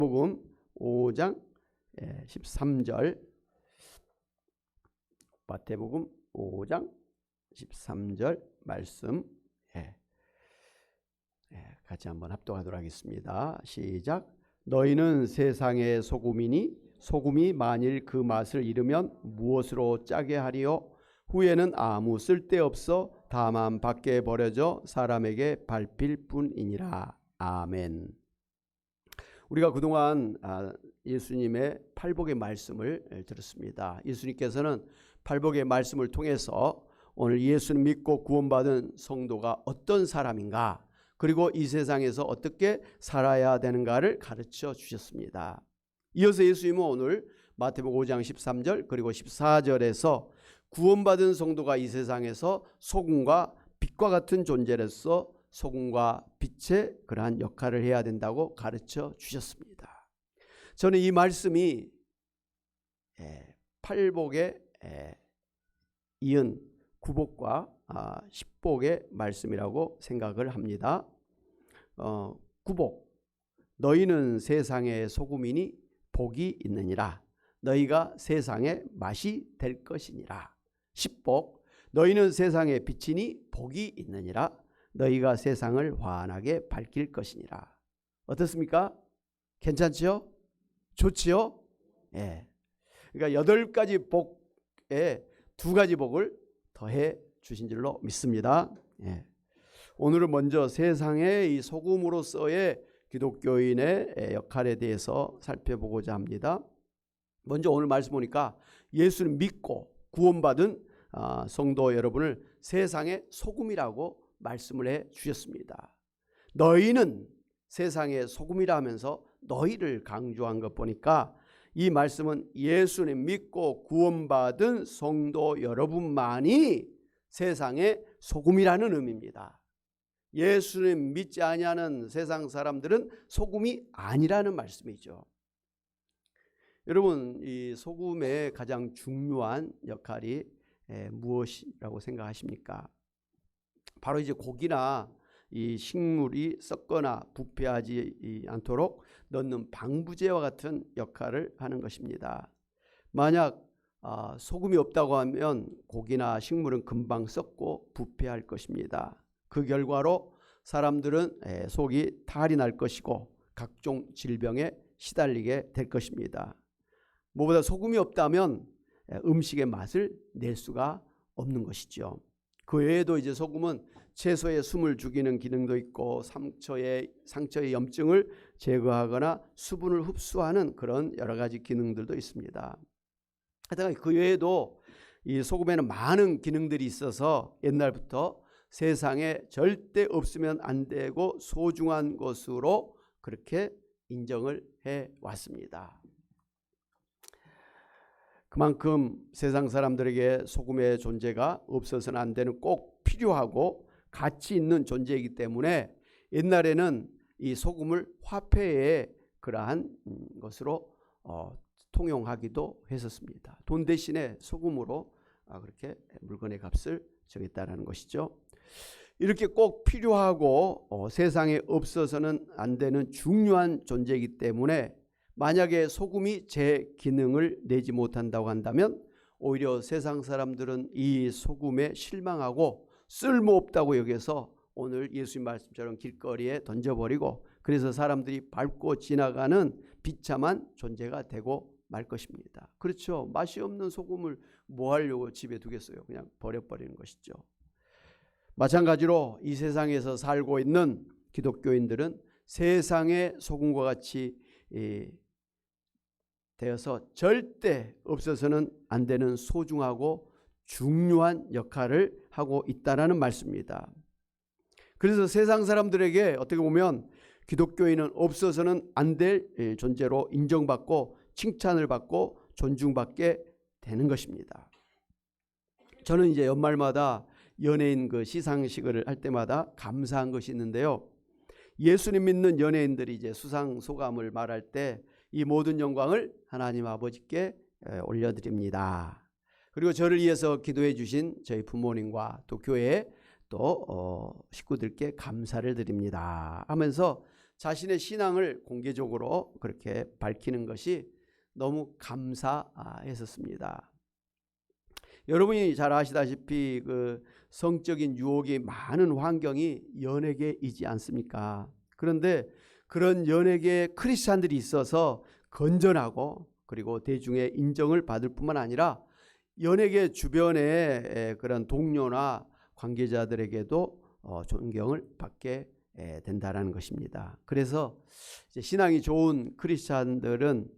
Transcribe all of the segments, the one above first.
복음 5장 13절, 마태복음 5장 13절 말씀 같이 한번 합독하도록 하겠습니다. 시작. 너희는 세상의 소금이니 소금이 만일 그 맛을 잃으면 무엇으로 짜게 하리요? 후에는 아무 쓸데없어 다만 밖에 버려져 사람에게 밟힐 뿐이니라. 아멘. 우리가 그동안 예수님의 팔복의 말씀을 들었습니다. 예수님께서는 팔복의 말씀을 통해서 오늘 예수를 믿고 구원받은 성도가 어떤 사람인가, 그리고 이 세상에서 어떻게 살아야 되는가를 가르쳐 주셨습니다. 이어서 예수님은 오늘 마태복음 5장 13절 그리고 14절에서 구원받은 성도가 이 세상에서 소금과 빛과 같은 존재로서 소금과 빛의 그러한 역할을 해야 된다고 가르쳐 주셨습니다. 저는 이 말씀이 팔복에 이은 구복과 십복의 말씀이라고 생각을 합니다. 구복, 너희는 세상의 소금이니 복이 있느니라. 너희가 세상의 맛이 될 것이니라. 십복, 너희는 세상의 빛이니 복이 있느니라. 너희가 세상을 환하게 밝힐 것이니라. 어떻습니까? 괜찮지요? 좋지요? 예. 그러니까 8가지 복에 2가지 복을 더해 주신 줄로 믿습니다. 예. 오늘은 먼저 세상의 이 소금으로서의 기독교인의 역할에 대해서 살펴보고자 합니다. 먼저 오늘 말씀 보니까 예수를 믿고 구원받은 성도 여러분을 세상의 소금이라고 말씀을 해 주셨습니다. 너희는 세상의 소금이라 하면서 너희를 강조한 것 보니까 이 말씀은 예수님 믿고 구원받은 성도 여러분만이 세상의 소금이라는 의미입니다. 예수님 믿지 아니하는 세상 사람들은 소금이 아니라는 말씀이죠. 여러분, 이 소금의 가장 중요한 역할이 무엇이라고 생각하십니까? 바로 이제 고기나 이 식물이 썩거나 부패하지 않도록 넣는 방부제와 같은 역할을 하는 것입니다. 만약 소금이 없다고 하면 고기나 식물은 금방 썩고 부패할 것입니다. 그 결과로 사람들은 속이 탈이 날 것이고 각종 질병에 시달리게 될 것입니다. 무엇보다 소금이 없다면 음식의 맛을 낼 수가 없는 것이죠. 그 외에도 이제 소금은 채소의 숨을 죽이는 기능도 있고 상처의 염증을 제거하거나 수분을 흡수하는 그런 여러 가지 기능들도 있습니다. 하여튼 그 외에도 이 소금에는 많은 기능들이 있어서 옛날부터 세상에 절대 없으면 안 되고 소중한 것으로 그렇게 인정을 해 왔습니다. 그만큼 세상 사람들에게 소금의 존재가 없어서는 안 되는 꼭 필요하고 가치 있는 존재이기 때문에 옛날에는 이 소금을 화폐의 그러한 것으로 통용하기도 했었습니다. 돈 대신에 소금으로 그렇게 물건의 값을 정했다는 것이죠. 이렇게 꼭 필요하고 세상에 없어서는 안 되는 중요한 존재이기 때문에 만약에 소금이 제 기능을 내지 못한다고 한다면 오히려 세상 사람들은 이 소금에 실망하고 쓸모없다고 여겨서 오늘 예수님 말씀처럼 길거리에 던져버리고 그래서 사람들이 밟고 지나가는 비참한 존재가 되고 말 것입니다. 그렇죠. 맛이 없는 소금을 뭐 하려고 집에 두겠어요. 그냥 버려버리는 것이죠. 마찬가지로 이 세상에서 살고 있는 기독교인들은 세상의 소금과 같이 되어서 절대 없어서는 안 되는 소중하고 중요한 역할을 하고 있다라는 말씀입니다. 그래서 세상 사람들에게 어떻게 보면 기독교인은 없어서는 안 될 존재로 인정받고 칭찬을 받고 존중받게 되는 것입니다. 저는 이제 연말마다 연예인 그 시상식을 할 때마다 감사한 것이 있는데요. 예수님 믿는 연예인들이 이제 수상 소감을 말할 때 이 모든 영광을 하나님 아버지께 올려드립니다. 그리고 저를 위해서 기도해 주신 저희 부모님과 또 교회 또 식구들께 감사를 드립니다 하면서 자신의 신앙을 공개적으로 그렇게 밝히는 것이 너무 감사했었습니다. 여러분이 잘 아시다시피 그 성적인 유혹이 많은 환경이 연예계이지 않습니까? 그런데 그런 연예계 크리스찬들이 있어서 건전하고 그리고 대중의 인정을 받을 뿐만 아니라 연예계 주변의 그런 동료나 관계자들에게도 존경을 받게 된다라는 것입니다. 그래서 이제 신앙이 좋은 크리스찬들은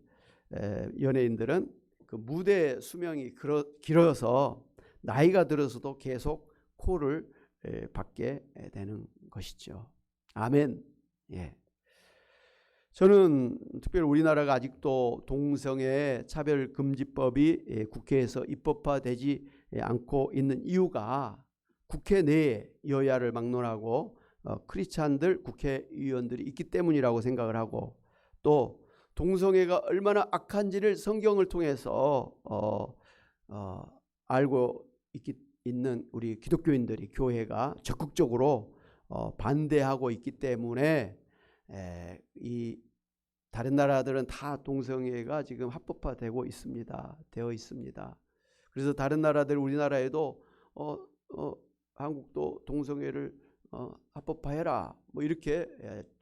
연예인들은 그 무대 수명이 길어서 나이가 들어서도 계속 콜을 받게 되는 것이죠. 아멘. 예. 저는 특별히 우리나라가 아직도 동성애 차별금지법이 국회에서 입법화되지 않고 있는 이유가 국회 내에 여야를 막론하고 크리스찬들 국회의원들이 있기 때문이라고 생각을 하고, 또 동성애가 얼마나 악한지를 성경을 통해서 알고 있는 우리 기독교인들이, 교회가 적극적으로 반대하고 있기 때문에 이 다른 나라들은 다 동성애가 지금 합법화되고 있습니다. 되어 있습니다. 그래서 다른 나라들, 우리나라에도 한국도 동성애를 합법화해라 뭐 이렇게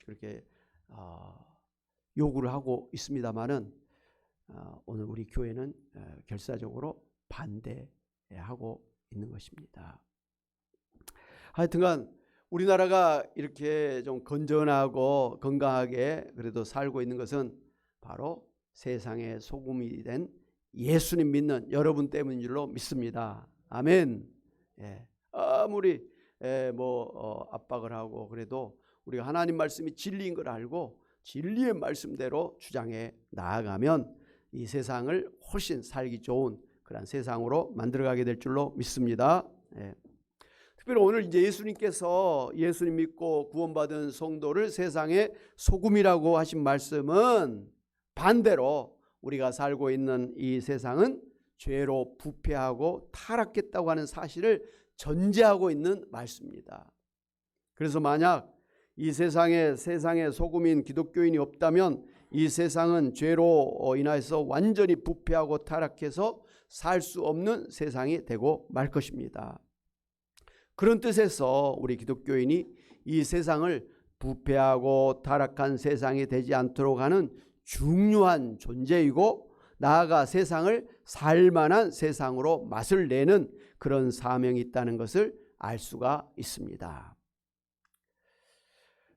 그렇게 요구를 하고 있습니다만은 오늘 우리 교회는 결사적으로 반대하고 있는 것입니다. 하여튼간 우리나라가 이렇게 좀 건전하고 건강하게 그래도 살고 있는 것은 바로 세상의 소금이 된 예수님 믿는 여러분 때문인 줄로 믿습니다. 아멘. 예. 아무리 압박을 하고 그래도 우리가 하나님 말씀이 진리인 걸 알고 진리의 말씀대로 주장해 나아가면 이 세상을 훨씬 살기 좋은 그런 세상으로 만들어가게 될 줄로 믿습니다. 예. 특별히 오늘 이제 예수님께서 예수님 믿고 구원받은 성도를 세상의 소금이라고 하신 말씀은 반대로 우리가 살고 있는 이 세상은 죄로 부패하고 타락했다고 하는 사실을 전제하고 있는 말씀입니다. 그래서 만약 이 세상에 세상의 소금인 기독교인이 없다면 이 세상은 죄로 인해서 완전히 부패하고 타락해서 살 수 없는 세상이 되고 말 것입니다. 그런 뜻에서 우리 기독교인이 이 세상을 부패하고 타락한 세상이 되지 않도록 하는 중요한 존재이고, 나아가 세상을 살만한 세상으로 맛을 내는 그런 사명이 있다는 것을 알 수가 있습니다.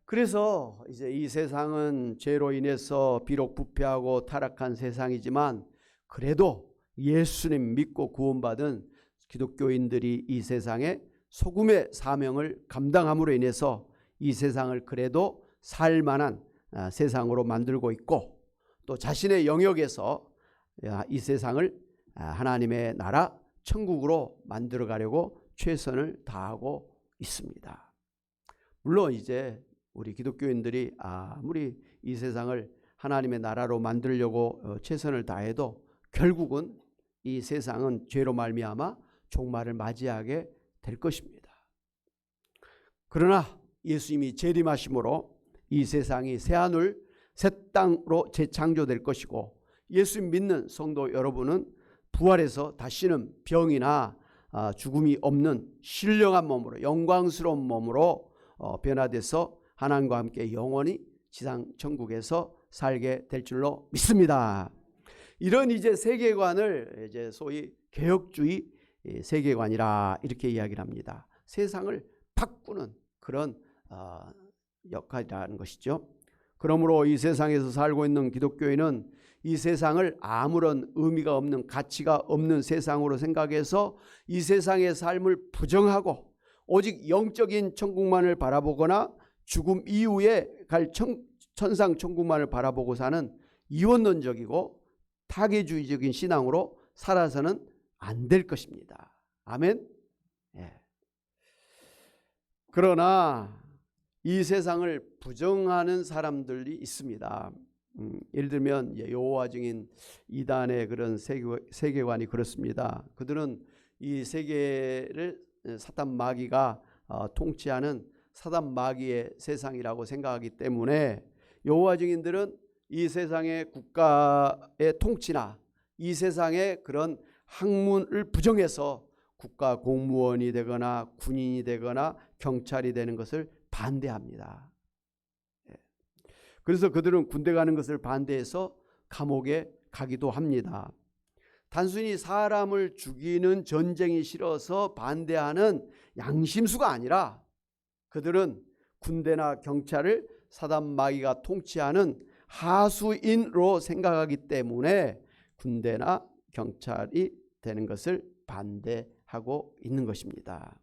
그래서 이제 이 세상은 죄로 인해서 비록 부패하고 타락한 세상이지만 그래도 예수님 믿고 구원받은 기독교인들이 이 세상에 소금의 사명을 감당함으로 인해서 이 세상을 그래도 살만한 세상으로 만들고 있고, 또 자신의 영역에서 이 세상을 하나님의 나라 천국으로 만들어 가려고 최선을 다하고 있습니다. 물론 이제 우리 기독교인들이 아무리 이 세상을 하나님의 나라로 만들려고 최선을 다해도 결국은 이 세상은 죄로 말미암아 종말을 맞이하게 될 것입니다. 그러나 예수님이 재림하심으로 이 세상이 새하늘 새 땅으로 재창조될 것이고, 예수님 믿는 성도 여러분은 부활해서 다시는 병이나 죽음이 없는 신령한 몸으로, 영광스러운 몸으로 변화돼서 하나님과 함께 영원히 지상 천국에서 살게 될 줄로 믿습니다. 이런 이제 세계관을 이제 소위 개혁주의 세계관이라 이렇게 이야기를 합니다. 세상을 바꾸는 그런 역할이라는 것이죠. 그러므로 이 세상에서 살고 있는 기독교인은 이 세상을 아무런 의미가 없는, 가치가 없는 세상으로 생각해서 이 세상의 삶을 부정하고 오직 영적인 천국만을 바라보거나 죽음 이후에 갈 천상 천국만을 바라보고 사는 이원론적이고 타계주의적인 신앙으로 살아서는 안 될 것입니다. 아멘. 예. 그러나 이 세상을 부정하는 사람들이 있습니다. 예를 들면 여호와 증인 이단의 그런 세계관이 그렇습니다. 그들은 이 세계를 사탄 마귀가 통치하는 사단 마귀의 세상이라고 생각하기 때문에 여호와 증인들은 이 세상의 국가의 통치나 이 세상의 그런 학문을 부정해서 국가 공무원이 되거나 군인이 되거나 경찰이 되는 것을 반대합니다. 그래서 그들은 군대 가는 것을 반대해서 감옥에 가기도 합니다. 단순히 사람을 죽이는 전쟁이 싫어서 반대하는 양심수가 아니라 그들은 군대나 경찰을 사단 마귀가 통치하는 하수인으로 생각하기 때문에 군대나 경찰이 되는 것을 반대하고 있는 것입니다.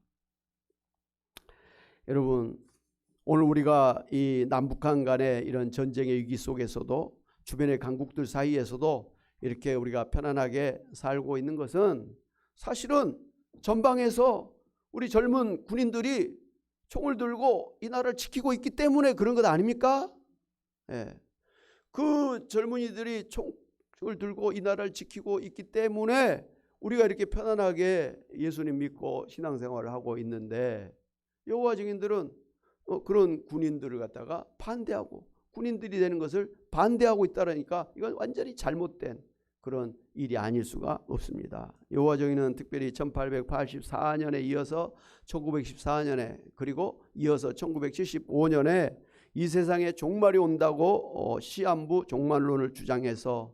여러분, 오늘 우리가 이 남북한 간의 이런 전쟁의 위기 속에서도 주변의 강국들 사이에서도 이렇게 우리가 편안하게 살고 있는 것은 사실은 전방에서 우리 젊은 군인들이 총을 들고 이 나라를 지키고 있기 때문에 그런 것 아닙니까? 예. 그 젊은이들이 총을 들고 이 나라를 지키고 있기 때문에 우리가 이렇게 편안하게 예수님 믿고 신앙생활을 하고 있는데 여호와 증인들은 그런 군인들을 갖다가 반대하고 군인들이 되는 것을 반대하고 있다라니까 이건 완전히 잘못된 그런 일이 아닐 수가 없습니다. 여호와 증인은 특별히 1884년에 이어서 1914년에 그리고 이어서 1975년에 이 세상에 종말이 온다고 시한부 종말론을 주장해서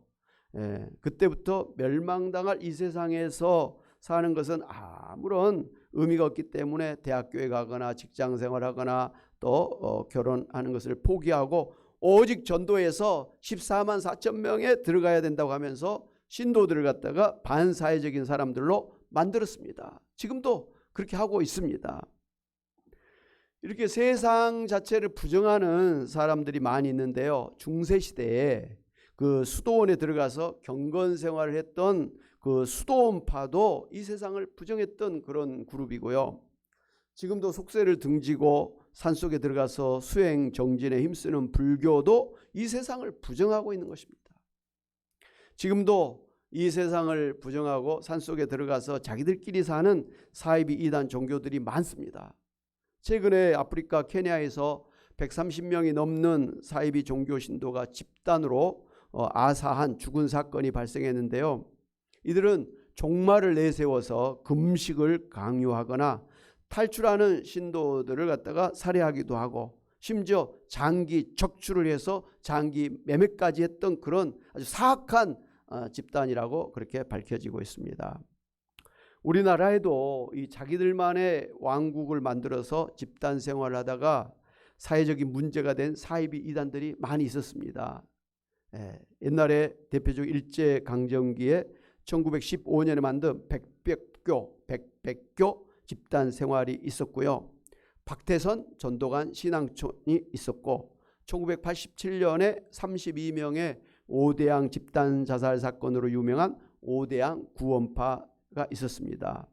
그때부터 멸망당할 이 세상에서 사는 것은 아무런 의미가 없기 때문에 대학교에 가거나 직장생활하거나 또 결혼하는 것을 포기하고 오직 전도에서 14만 4천 명에 들어가야 된다고 하면서 신도들을 갖다가 반사회적인 사람들로 만들었습니다. 지금도 그렇게 하고 있습니다. 이렇게 세상 자체를 부정하는 사람들이 많이 있는데요. 중세시대에 그 수도원에 들어가서 경건 생활을 했던 그 수도원파도 이 세상을 부정했던 그런 그룹이고요. 지금도 속세를 등지고 산속에 들어가서 수행 정진에 힘쓰는 불교도 이 세상을 부정하고 있는 것입니다. 지금도 이 세상을 부정하고 산속에 들어가서 자기들끼리 사는 사이비 이단 종교들이 많습니다. 최근에 아프리카 케냐에서 130명이 넘는 사이비 종교 신도가 집단으로 아사한 죽은 사건이 발생했는데요. 이들은 종말을 내세워서 금식을 강요하거나 탈출하는 신도들을 갖다가 살해하기도 하고 심지어 장기 적출을 해서 장기 매매까지 했던 그런 아주 사악한 집단이라고 그렇게 밝혀지고 있습니다. 우리나라에도 이 자기들만의 왕국을 만들어서 집단 생활을 하다가 사회적인 문제가 된 사이비 이단들이 많이 있었습니다. 옛날에 대표적 일제강점기에 1915년에 만든 백백교 집단 생활이 있었고요. 박태선 전도관 신앙촌이 있었고 1987년에 32명의 오대양 집단 자살 사건으로 유명한 오대양 구원파가 있었습니다.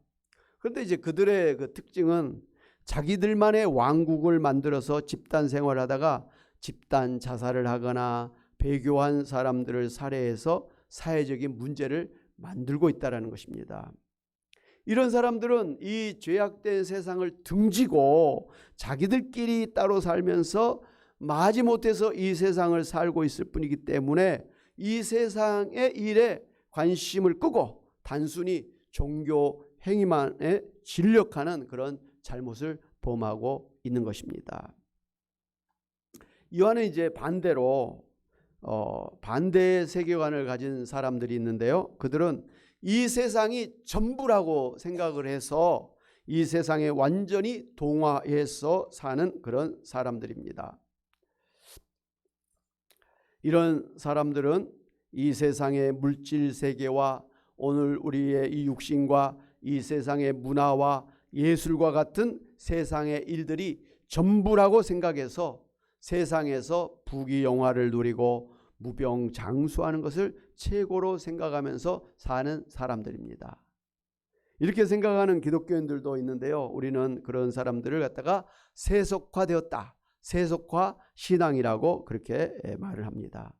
그런데 이제 그들의 그 특징은 자기들만의 왕국을 만들어서 집단 생활을 하다가 집단 자살을 하거나 배교한 사람들을 살해해서 사회적인 문제를 만들고 있다는 것입니다. 이런 사람들은 이 죄악된 세상을 등지고 자기들끼리 따로 살면서 마지못해서 이 세상을 살고 있을 뿐이기 때문에 이 세상의 일에 관심을 끄고 단순히 종교 행위만에 진력하는 그런 잘못을 범하고 있는 것입니다. 이와는 이제 반대로 반대의 세계관을 가진 사람들이 있는데요. 그들은 이 세상이 전부라고 생각을 해서 이 세상에 완전히 동화해서 사는 그런 사람들입니다. 이런 사람들은 이 세상의 물질 세계와 오늘 우리의 이 육신과 이 세상의 문화와 예술과 같은 세상의 일들이 전부라고 생각해서 세상에서 부귀영화를 누리고 무병장수하는 것을 최고로 생각하면서 사는 사람들입니다. 이렇게 생각하는 기독교인들도 있는데요. 우리는 그런 사람들을 갖다가 세속화되었다. 세속화 신앙이라고 그렇게 말을 합니다.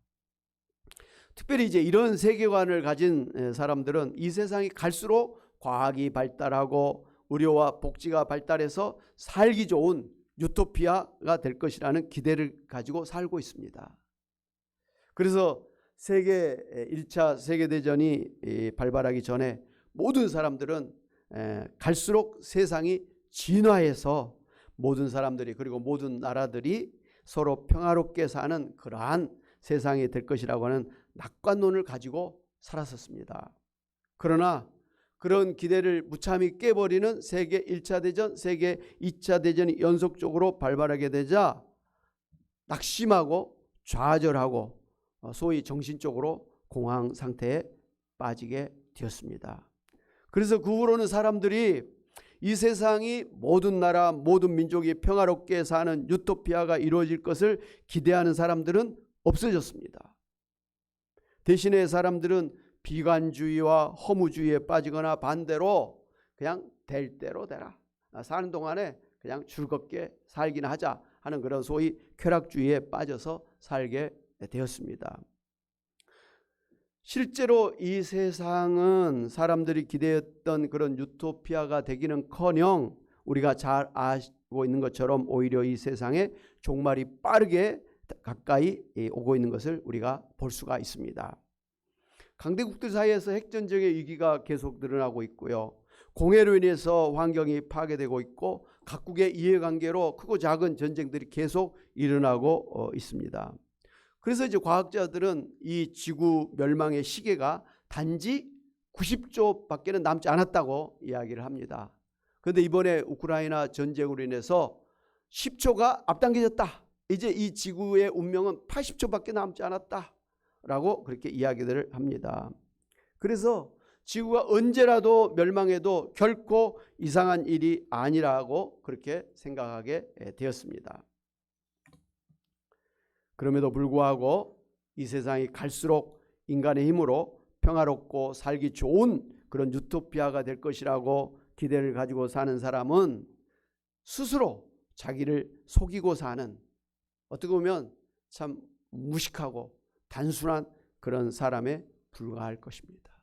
특별히 이제 이런 세계관을 가진 사람들은 이 세상이 갈수록 과학이 발달하고 의료와 복지가 발달해서 살기 좋은 유토피아가 될 것이라는 기대를 가지고 살고 있습니다. 그래서 1차 세계대전이 발발하기 전에 모든 사람들은 갈수록 세상이 진화해서 모든 사람들이 그리고 모든 나라들이 서로 평화롭게 사는 그러한 세상이 될 것이라고 하는 낙관론을 가지고 살았었습니다. 그러나 그런 기대를 무참히 깨버리는 세계 1차 대전, 세계 2차 대전이 연속적으로 발발하게 되자 낙심하고 좌절하고 소위 정신적으로 공황 상태에 빠지게 되었습니다. 그래서 그 후로는 사람들이 이 세상이 모든 나라, 모든 민족이 평화롭게 사는 유토피아가 이루어질 것을 기대하는 사람들은 없어졌습니다. 대신에 사람들은 비관주의와 허무주의에 빠지거나 반대로 그냥 될 대로 되라. 사는 동안에 그냥 즐겁게 살긴 하자 하는 그런 소위 쾌락주의에 빠져서 살게 되었습니다. 실제로 이 세상은 사람들이 기대했던 그런 유토피아가 되기는커녕 우리가 잘 알고 있는 것처럼 오히려 이 세상에 종말이 빠르게 가까이 오고 있는 것을 우리가 볼 수가 있습니다. 강대국들 사이에서 핵전쟁의 위기가 계속 늘어나고 있고요. 공해로 인해서 환경이 파괴되고 있고 각국의 이해관계로 크고 작은 전쟁들이 계속 일어나고 있습니다. 그래서 이제 과학자들은 이 지구 멸망의 시계가 단지 90조밖에는 남지 않았다고 이야기를 합니다. 그런데 이번에 우크라이나 전쟁으로 인해서 10초가 앞당겨졌다. 이제 이 지구의 운명은 80초밖에 남지 않았다라고 그렇게 이야기들을 합니다. 그래서 지구가 언제라도 멸망해도 결코 이상한 일이 아니라고 그렇게 생각하게 되었습니다. 그럼에도 불구하고 이 세상이 갈수록 인간의 힘으로 평화롭고 살기 좋은 그런 유토피아가 될 것이라고 기대를 가지고 사는 사람은 스스로 자기를 속이고 사는, 어떻게 보면 참 무식하고 단순한 그런 사람에 불과할 것입니다.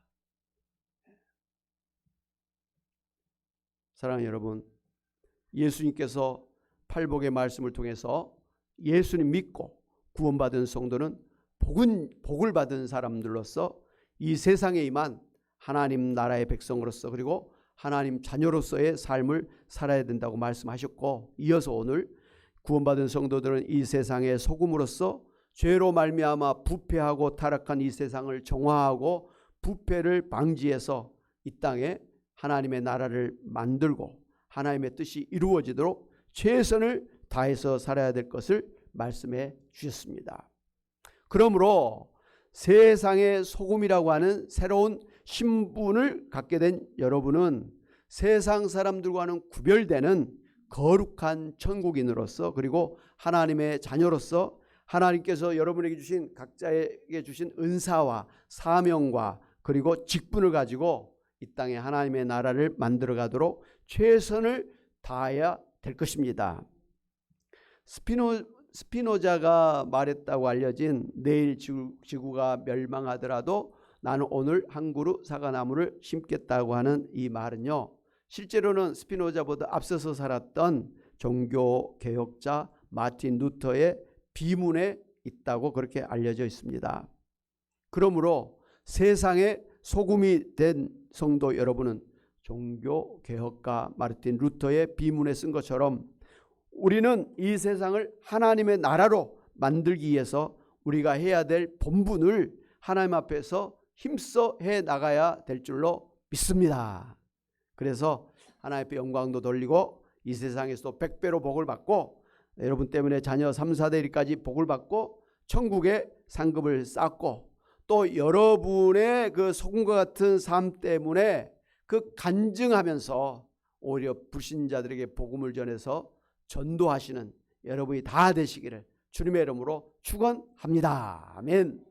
사랑하는 여러분, 예수님께서 팔복의 말씀을 통해서 예수님 믿고 구원받은 성도는 복을 받은 사람들로서 이 세상에 임한 하나님 나라의 백성으로서 그리고 하나님 자녀로서의 삶을 살아야 된다고 말씀하셨고, 이어서 오늘 구원받은 성도들은 이 세상의 소금으로서 죄로 말미암아 부패하고 타락한 이 세상을 정화하고 부패를 방지해서 이 땅에 하나님의 나라를 만들고 하나님의 뜻이 이루어지도록 최선을 다해서 살아야 될 것을 말씀해 주셨습니다. 그러므로 세상의 소금이라고 하는 새로운 신분을 갖게 된 여러분은 세상 사람들과는 구별되는 거룩한 천국인으로서 그리고 하나님의 자녀로서 하나님께서 여러분에게 주신 각자에게 주신 은사와 사명과 그리고 직분을 가지고 이 땅에 하나님의 나라를 만들어 가도록 최선을 다해야 될 것입니다. 스피노자가 말했다고 알려진 내일 지구가 멸망하더라도 나는 오늘 한 그루 사과나무를 심겠다고 하는 이 말은요, 실제로는 스피노자보다 앞서서 살았던 종교 개혁자 마틴 루터의 비문에 있다고 그렇게 알려져 있습니다. 그러므로 세상의 소금이 된 성도 여러분은 종교 개혁가 마틴 루터의 비문에 쓴 것처럼 우리는 이 세상을 하나님의 나라로 만들기 위해서 우리가 해야 될 본분을 하나님 앞에서 힘써 해 나가야 될 줄로 믿습니다. 그래서 하나님 앞에 영광도 돌리고 이 세상에서도 100배로 복을 받고 여러분 때문에 자녀 3, 4대리까지 복을 받고 천국의 상급을 쌓고 또 여러분의 그 소금과 같은 삶 때문에 그 간증하면서 오히려 불신자들에게 복음을 전해서 전도하시는 여러분이 다 되시기를 주님의 이름으로 축원합니다. 아멘.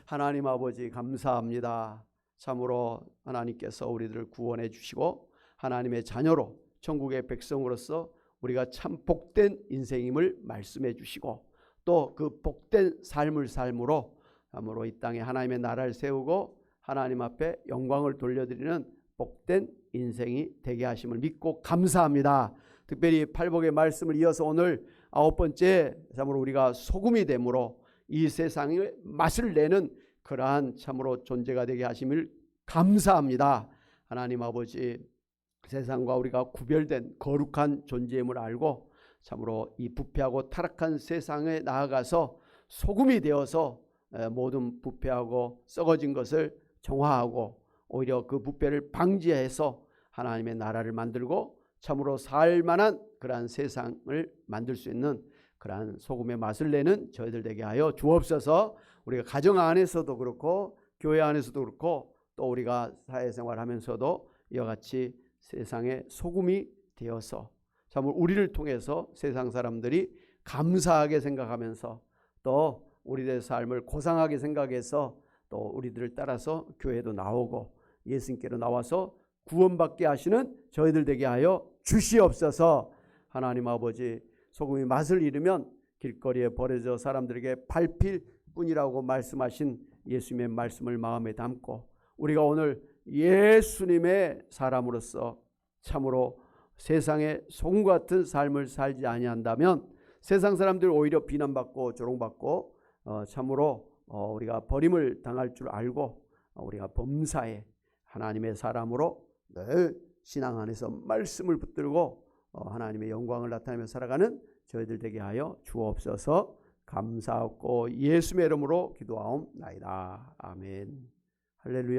하나님 아버지 감사합니다. 참으로 하나님께서 우리들을 구원해 주시고 하나님의 자녀로 천국의 백성으로서 우리가 참 복된 인생임을 말씀해 주시고 또 그 복된 삶을 삶으로 참으로 이 땅에 하나님의 나라를 세우고 하나님 앞에 영광을 돌려드리는 복된 인생이 되게 하심을 믿고 감사합니다. 특별히 팔복의 말씀을 이어서 오늘 9번째 참으로 우리가 소금이 됨으로 이 세상에 맛을 내는 그러한 참으로 존재가 되게 하심을 감사합니다. 하나님 아버지, 세상과 우리가 구별된 거룩한 존재임을 알고 참으로 이 부패하고 타락한 세상에 나아가서 소금이 되어서 모든 부패하고 썩어진 것을 정화하고 오히려 그 부패를 방지해서 하나님의 나라를 만들고 참으로 살만한 그러한 세상을 만들 수 있는 그러한 소금의 맛을 내는 저희들 되게 하여 주옵소서. 우리가 가정 안에서도 그렇고 교회 안에서도 그렇고 또 우리가 사회생활하면서도 이와 같이 세상의 소금이 되어서 참으로 우리를 통해서 세상 사람들이 감사하게 생각하면서 또 우리들의 삶을 고상하게 생각해서 또 우리들을 따라서 교회도 나오고 예수님께로 나와서 구원받게 하시는 저희들 되게 하여 주시옵소서. 하나님 아버지, 소금이 맛을 잃으면 길거리에 버려져 사람들에게 밟힐 뿐이라고 말씀하신 예수님의 말씀을 마음에 담고 우리가 오늘 예수님의 사람으로서 참으로 세상의 소금과 같은 삶을 살지 아니한다면 세상 사람들 오히려 비난받고 조롱받고 참으로 우리가 버림을 당할 줄 알고 우리가 범사에 하나님의 사람으로 늘 신앙 안에서 말씀을 붙들고 하나님의 영광을 나타내며 살아가는 저희들 되게 하여 주옵소서. 감사하고 예수의 이름으로 기도하옵나이다. 아멘. 할렐루야.